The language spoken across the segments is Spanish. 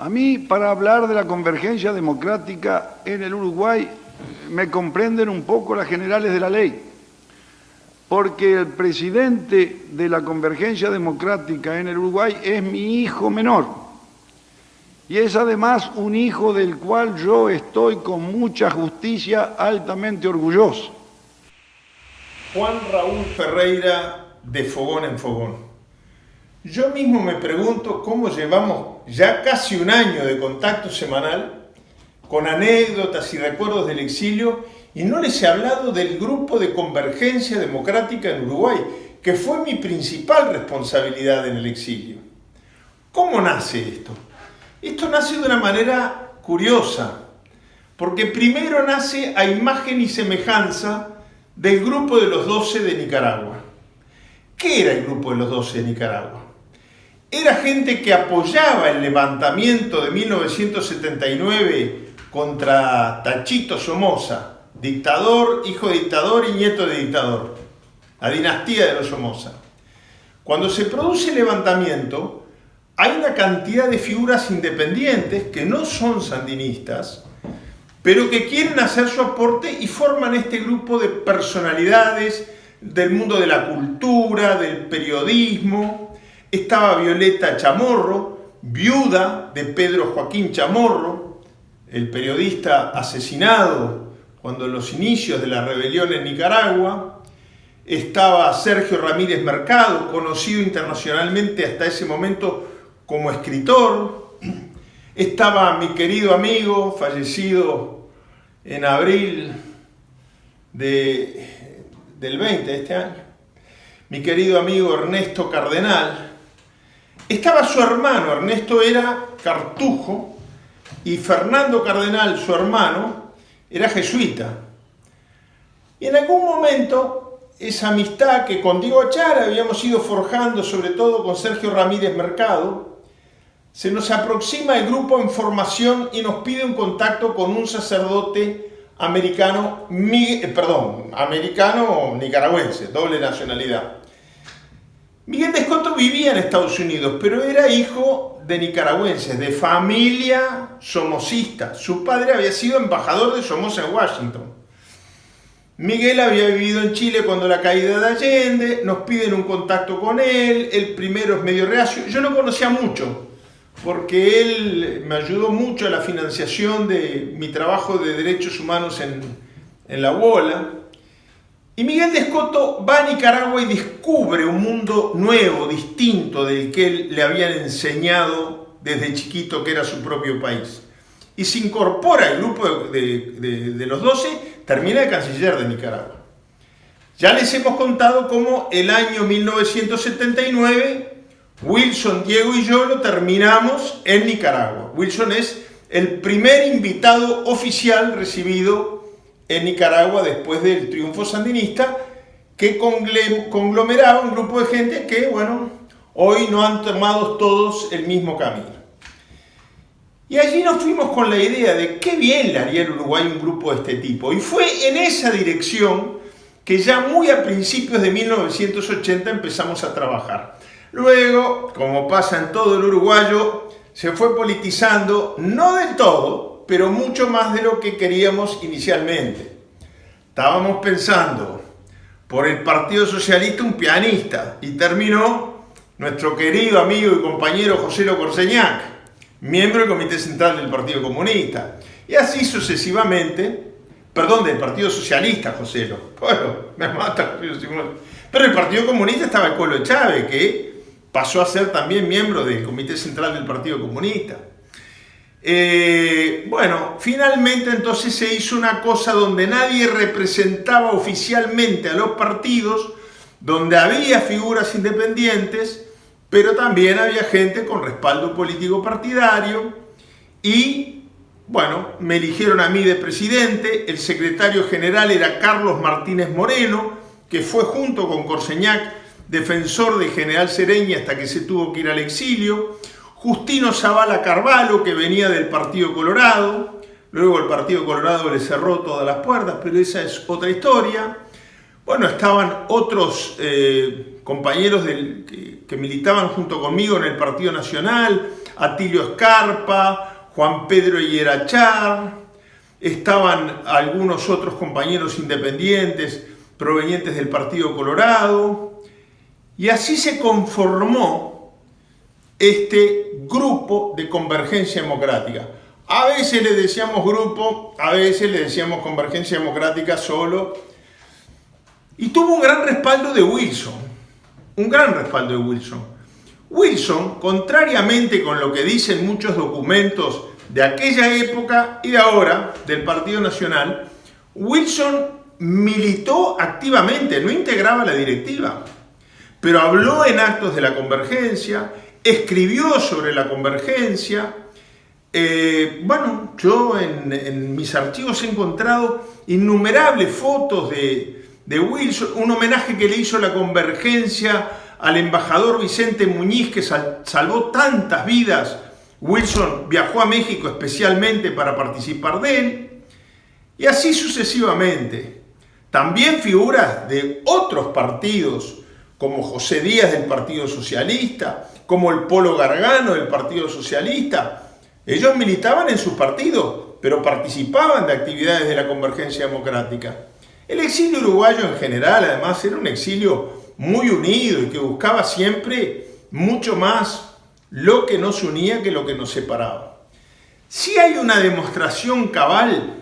A mí, para hablar de la convergencia democrática en el Uruguay, me comprenden un poco las generales de la ley, porque el presidente de la convergencia democrática en el Uruguay es mi hijo menor, y es además un hijo del cual yo estoy con mucha justicia altamente orgulloso. Juan Raúl Ferreira, de Fogón en Fogón. Yo mismo me pregunto cómo llevamos ya casi un año de contacto semanal, con anécdotas y recuerdos del exilio, y no les he hablado del grupo de convergencia democrática en Uruguay, que fue mi principal responsabilidad en el exilio. ¿Cómo nace esto? Esto nace de una manera curiosa, porque primero nace a imagen y semejanza del Grupo de los 12 de Nicaragua. ¿Qué era el Grupo de los 12 de Nicaragua? Era gente que apoyaba el levantamiento de 1979 contra Tachito Somoza, dictador, hijo de dictador y nieto de dictador, la dinastía de los Somoza. Cuando se produce el levantamiento, hay una cantidad de figuras independientes que no son sandinistas, pero que quieren hacer su aporte y forman este grupo de personalidades del mundo de la cultura, del periodismo. Estaba Violeta Chamorro, viuda de Pedro Joaquín Chamorro, el periodista asesinado cuando en los inicios de la rebelión en Nicaragua. Estaba Sergio Ramírez Mercado, conocido internacionalmente hasta ese momento como escritor. Estaba mi querido amigo, fallecido en abril del 20 de este año, mi querido amigo Ernesto Cardenal. Estaba su hermano, Ernesto era cartujo, y Fernando Cardenal, su hermano, era jesuita. Y en algún momento, esa amistad que con Diego Achara habíamos ido forjando, sobre todo con Sergio Ramírez Mercado, se nos aproxima el grupo en formación y nos pide un contacto con un sacerdote americano nicaragüense, doble nacionalidad. Miguel de Escoto vivía en Estados Unidos, pero era hijo de nicaragüenses, de familia somocista. Su padre había sido embajador de Somoza en Washington. Miguel había vivido en Chile cuando la caída de Allende, nos piden un contacto con él, el primero es medio reacio. Yo no conocía mucho, porque él me ayudó mucho a la financiación de mi trabajo de derechos humanos en la UOLA. Y Miguel de Escoto va a Nicaragua y descubre un mundo nuevo, distinto del que él le habían enseñado desde chiquito, que era su propio país. Y se incorpora al grupo de los 12, termina de canciller de Nicaragua. Ya les hemos contado cómo el año 1979... Wilson, Diego y yo lo terminamos en Nicaragua. Wilson es el primer invitado oficial recibido en Nicaragua después del triunfo sandinista, que conglomeraba un grupo de gente que, bueno, hoy no han tomado todos el mismo camino. Y allí nos fuimos con la idea de qué bien le haría al Uruguay un grupo de este tipo. Y fue en esa dirección que ya muy a principios de 1980 empezamos a trabajar. Luego, como pasa en todo el uruguayo, se fue politizando, no del todo, pero mucho más de lo que queríamos inicialmente. Estábamos pensando por el Partido Socialista un pianista, y terminó nuestro querido amigo y compañero José Lo Corseñac, miembro del Comité Central del Partido Comunista. Y así sucesivamente, del Partido Socialista, José Lo. Bueno, me mata José Lo. Pero el Partido Comunista estaba el Colo Chávez, que pasó a ser también miembro del Comité Central del Partido Comunista. Finalmente entonces se hizo una cosa donde nadie representaba oficialmente a los partidos, donde había figuras independientes, pero también había gente con respaldo político partidario. Y, me eligieron a mí de presidente. El secretario general era Carlos Martínez Moreno, que fue junto con Corseñac defensor de General Sereñi hasta que se tuvo que ir al exilio. Justino Zavala Carvalho, que venía del Partido Colorado. Luego el Partido Colorado le cerró todas las puertas, pero esa es otra historia. Estaban otros compañeros que militaban junto conmigo en el Partido Nacional. Atilio Scarpa, Juan Pedro Ierachar, estaban algunos otros compañeros independientes provenientes del Partido Colorado, y así se conformó este grupo de Convergencia Democrática. A veces le decíamos grupo, a veces le decíamos Convergencia Democrática solo, y tuvo un gran respaldo de Wilson, Wilson, contrariamente con lo que dicen muchos documentos de aquella época y de ahora, del Partido Nacional, Wilson militó activamente, no integraba la directiva, pero habló en actos de la Convergencia, escribió sobre la Convergencia. Yo en mis archivos he encontrado innumerables fotos de Wilson, un homenaje que le hizo la Convergencia al embajador Vicente Muñiz, que salvó tantas vidas. Wilson viajó a México especialmente para participar de él, y así sucesivamente. También figuras de otros partidos, como José Díaz del Partido Socialista, como el Polo Gargano del Partido Socialista. Ellos militaban en sus partidos, pero participaban de actividades de la Convergencia Democrática. El exilio uruguayo en general, además, era un exilio muy unido y que buscaba siempre mucho más lo que nos unía que lo que nos separaba. Sí hay una demostración cabal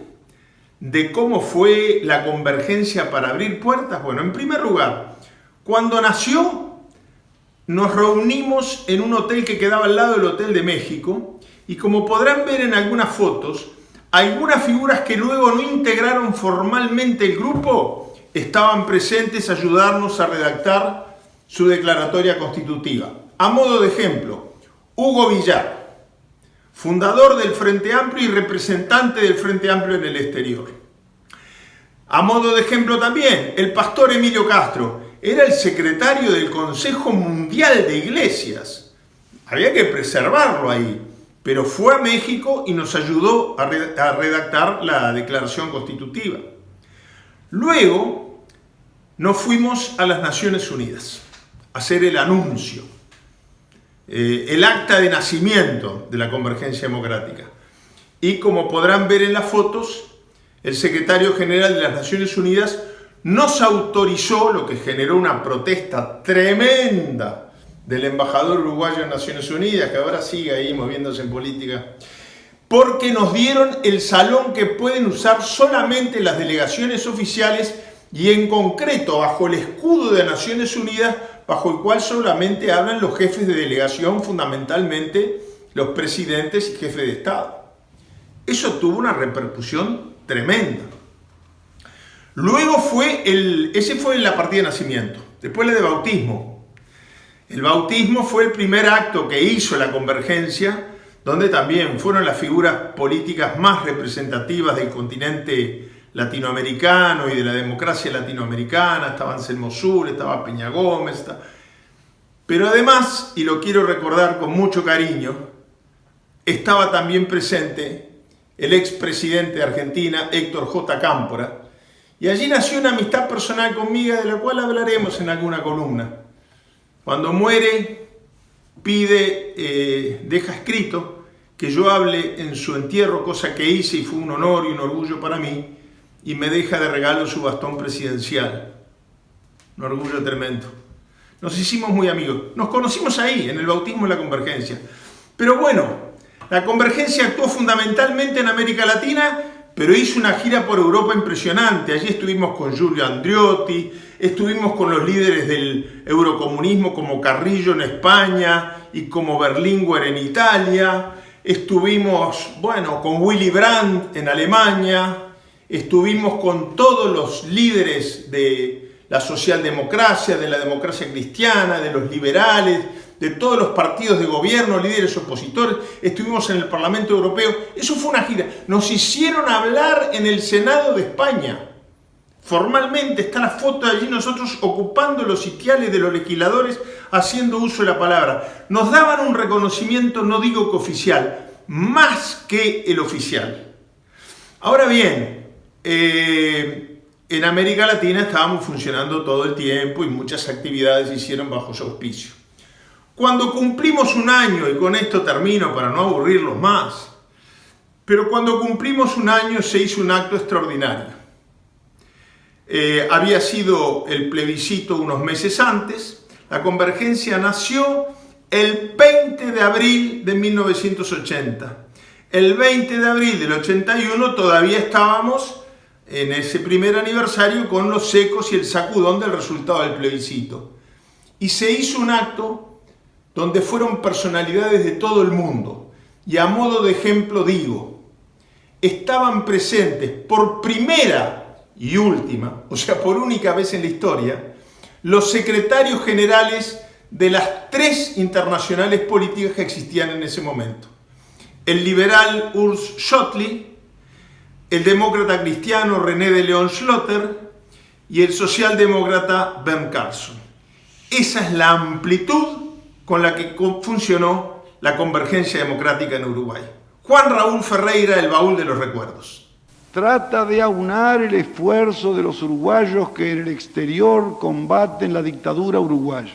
de cómo fue la Convergencia para abrir puertas. Bueno, en primer lugar, cuando nació, nos reunimos en un hotel que quedaba al lado del Hotel de México, y como podrán ver en algunas fotos, algunas figuras que luego no integraron formalmente el grupo estaban presentes a ayudarnos a redactar su declaratoria constitutiva. A modo de ejemplo, Hugo Villar, fundador del Frente Amplio y representante del Frente Amplio en el exterior. A modo de ejemplo también, el pastor Emilio Castro era el secretario del Consejo Mundial de Iglesias. Había que preservarlo ahí, pero fue a México y nos ayudó a redactar la declaración constitutiva. Luego nos fuimos a las Naciones Unidas a hacer el anuncio, el acta de nacimiento de la Convergencia Democrática. Y como podrán ver en las fotos, el secretario general de las Naciones Unidas nos autorizó, lo que generó una protesta tremenda del embajador uruguayo en Naciones Unidas, que ahora sigue ahí moviéndose en política, porque nos dieron el salón que pueden usar solamente las delegaciones oficiales y en concreto bajo el escudo de Naciones Unidas, bajo el cual solamente hablan los jefes de delegación, fundamentalmente los presidentes y jefes de Estado. Eso tuvo una repercusión tremenda. Luego ese fue la partida de nacimiento, después la de bautismo. El bautismo fue el primer acto que hizo la Convergencia, donde también fueron las figuras políticas más representativas del continente latinoamericano y de la democracia latinoamericana. Estaba Anselmo Sur, estaba Peña Gómez, pero además, y lo quiero recordar con mucho cariño, estaba también presente el expresidente de Argentina, Héctor J. Cámpora, y allí nació una amistad personal conmigo de la cual hablaremos en alguna columna. Cuando muere, deja escrito que yo hable en su entierro, cosa que hice y fue un honor y un orgullo para mí, y me deja de regalo su bastón presidencial. Un orgullo tremendo. Nos hicimos muy amigos. Nos conocimos ahí, en el bautismo de la Convergencia. Pero bueno, la Convergencia actuó fundamentalmente en América Latina, pero hizo una gira por Europa impresionante. Allí estuvimos con Giulio Andreotti, estuvimos con los líderes del eurocomunismo como Carrillo en España y como Berlinguer en Italia. Estuvimos, con Willy Brandt en Alemania. Estuvimos con todos los líderes de la socialdemocracia, de la democracia cristiana, de los liberales, de todos los partidos de gobierno, líderes opositores. Estuvimos en el Parlamento Europeo. Eso fue una gira. Nos hicieron hablar en el Senado de España. Formalmente está la foto de allí, nosotros ocupando los sitiales de los legisladores, haciendo uso de la palabra. Nos daban un reconocimiento, no digo que oficial, más que el oficial. Ahora bien, en América Latina estábamos funcionando todo el tiempo y muchas actividades se hicieron bajo su auspicio. Cuando cumplimos un año, y con esto termino para no aburrirlos más, pero cuando cumplimos un año se hizo un acto extraordinario. Había sido el plebiscito unos meses antes, la Convergencia nació el 20 de abril de 1980. El 20 de abril del 81 todavía estábamos en ese primer aniversario con los ecos y el sacudón del resultado del plebiscito. Y se hizo un acto donde fueron personalidades de todo el mundo. Y a modo de ejemplo digo, estaban presentes por primera y última, o sea, por única vez en la historia, los secretarios generales de las 3 internacionales políticas que existían en ese momento. El liberal Urs Schöttli, el demócrata cristiano René de León Schlöter y el socialdemócrata Bernd Carlson. Esa es la amplitud con la que funcionó la Convergencia Democrática en Uruguay. Juan Raúl Ferreira, el baúl de los recuerdos. Trata de aunar el esfuerzo de los uruguayos que en el exterior combaten la dictadura uruguaya.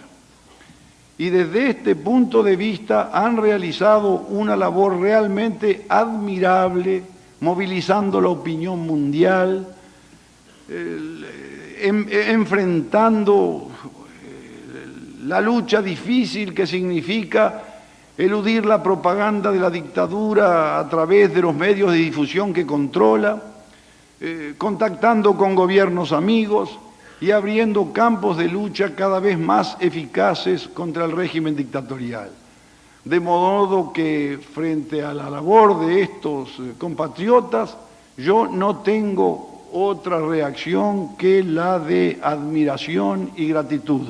Y desde este punto de vista han realizado una labor realmente admirable, movilizando la opinión mundial, enfrentando la lucha difícil que significa eludir la propaganda de la dictadura a través de los medios de difusión que controla, contactando con gobiernos amigos y abriendo campos de lucha cada vez más eficaces contra el régimen dictatorial. De modo que frente a la labor de estos compatriotas, yo no tengo otra reacción que la de admiración y gratitud.